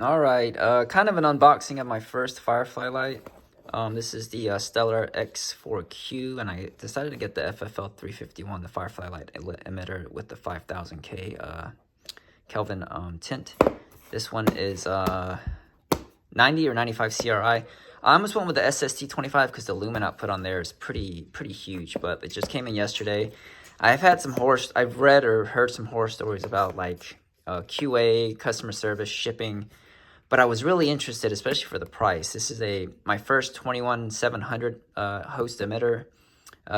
All right, kind of an unboxing of my first Fireflylite. This is the Stellar X4Q, and I decided to get the FFL351, the Fireflylite emitter with the 5000K Kelvin tint. This one is 90 or 95 CRI. I almost went with the SST25 because the lumen output on there is pretty huge, but it just came in yesterday. I've read or heard some horror stories about like QA, customer service, shipping, but I was really interested, especially for the price. This is my first 21700 host emitter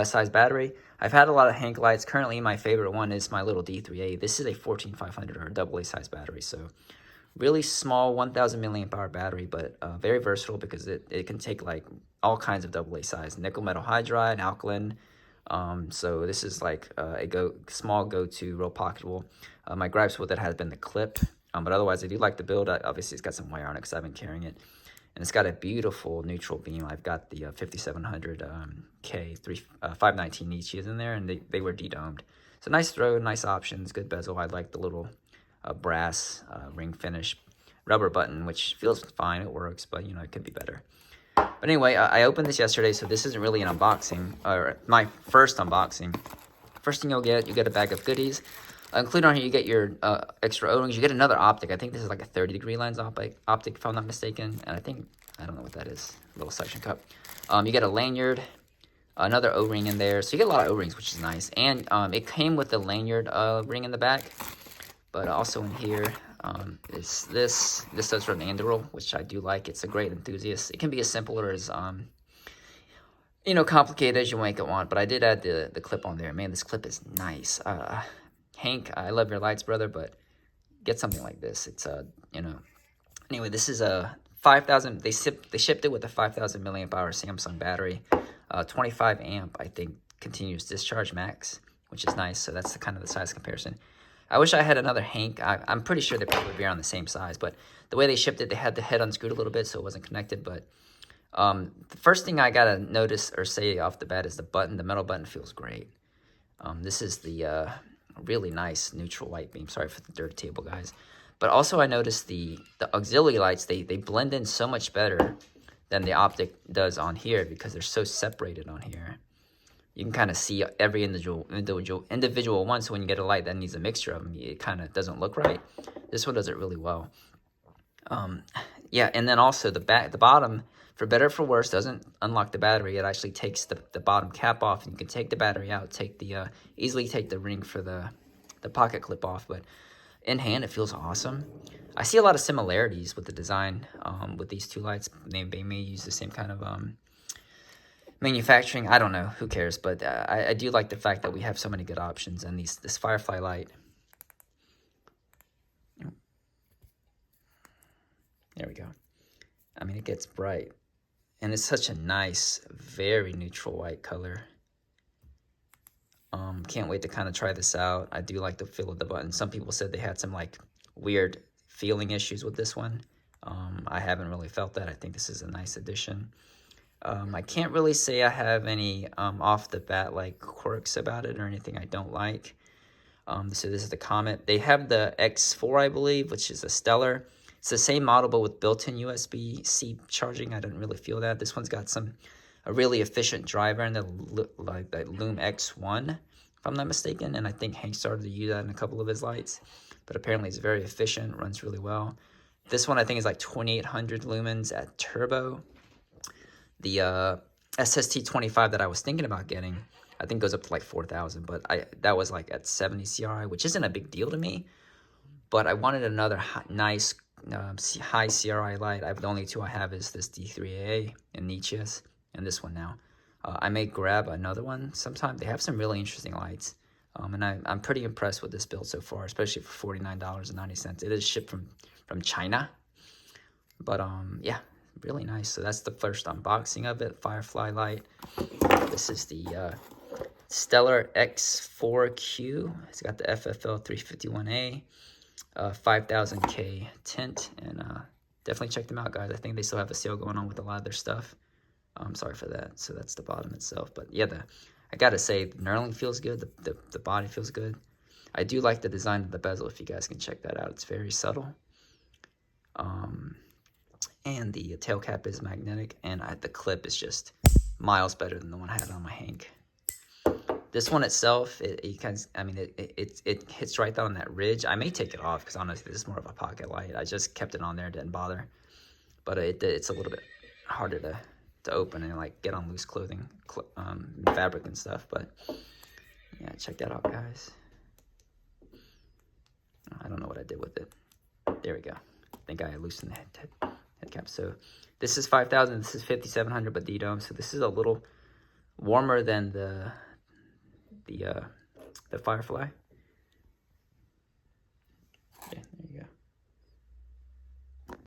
size battery. I've had a lot of Hank lights. Currently, my favorite one is my little D3A. This is a 14500 or AA size battery, so really small 1000 milliamp hour battery, but very versatile because it can take like all kinds of AA size, nickel metal hydride, alkaline. So this is like a small go-to, real pocketable. My gripes with it has been the clip, but otherwise I do like the build. Obviously it's got some wire on it because I've been carrying it, and it's got a beautiful neutral beam. I've got the 5700 K 519 niches in there, and they were de-domed. So nice throw, nice options, good bezel. I like the little brass ring finish rubber button, which feels fine, it works, but you know, it could be better. But anyway, I opened this yesterday, so this isn't really an unboxing, or my first unboxing. First thing you get a bag of goodies. Included on here, you get your extra O-rings. You get another optic. I think this is like a 30-degree lens optic, if I'm not mistaken. And I don't know what that is, a little suction cup. You get a lanyard, another O-ring in there. So you get a lot of O-rings, which is nice. And it came with the lanyard ring in the back. But also in here is this. This does run Anduril, which I do like. It's a great enthusiast. It can be as simple or as you know, complicated as you make it want. But I did add the clip on there. Man, this clip is nice. Hank, I love your lights, brother, but get something like this. It's you know. Anyway, this is a 5000. They shipped it with a 5000 milliamp hour Samsung battery, 25 amp, I think, continuous discharge max, which is nice. So that's the size comparison. I wish I had another Hank. I'm pretty sure they probably be around the same size, but the way they shipped it, they had the head unscrewed a little bit, so it wasn't connected. But the first thing I gotta notice or say off the bat is the button. The metal button feels great. This is the really nice neutral light beam. Sorry for the dirty table, guys. But also I noticed the auxiliary lights, they blend in so much better than the optic does on here because they're so separated on here. You can kind of see every individual one. So when you get a light that needs a mixture of them, it kind of doesn't look right. This one does it really well. Yeah, and then also the bottom, for better or for worse, doesn't unlock the battery. It actually takes the bottom cap off, and you can take the battery out, easily take the ring for the pocket clip off. But in hand, it feels awesome. I see a lot of similarities with the design with these two lights. They may use the same kind of manufacturing. I don't know, who cares, but I do like the fact that we have so many good options, and this Fireflylite. There we go. I mean, it gets bright, and it's such a nice, very neutral white color. Can't wait to kind of try this out. I do like the feel of the button. Some people said they had some like weird feeling issues with this one. I haven't really felt that. I think this is a nice addition. I can't really say I have any off the bat like quirks about it or anything I don't like. So this is the Comet. They have the X4, I believe, which is a Stellar. It's the same model, but with built-in USB-C charging. I didn't really feel that. This one's got a really efficient driver in the Lume X1, if I'm not mistaken. And I think Hank started to use that in a couple of his lights. But apparently it's very efficient, runs really well. This one I think is like 2800 lumens at turbo. The SST25 that I was thinking about getting, I think goes up to like 4000, but that was like at 70 CRI, which isn't a big deal to me. But I wanted another nice high CRI light. The only two I have is this D3A and Niches, and this one now. I may grab another one sometime. They have some really interesting lights, and I'm pretty impressed with this build so far, especially for $49.90. It is shipped from China, but yeah, really nice. So that's the first unboxing of it, Fireflylite. This is the Stellar X4Q. It's got the FFL351A 5000K tint, and definitely check them out, guys. I think they still have a sale going on with a lot of their stuff. I'm sorry for that. So that's the bottom itself, but yeah, I gotta say, the knurling feels good. The body feels good. I do like the design of the bezel. If you guys can check that out, it's very subtle. And the tail cap is magnetic, and the clip is just miles better than the one I had on my Hank. This one itself, it hits right down on that ridge. I may take it off because honestly, this is more of a pocket light. I just kept it on there, didn't bother. But it's a little bit harder to open and like get on loose clothing, fabric and stuff. But yeah, check that out, guys. I don't know what I did with it. There we go. I think I loosened the head cap. So this is 5,000. This is 5,700 by D-Dome. So this is a little warmer than the Firefly.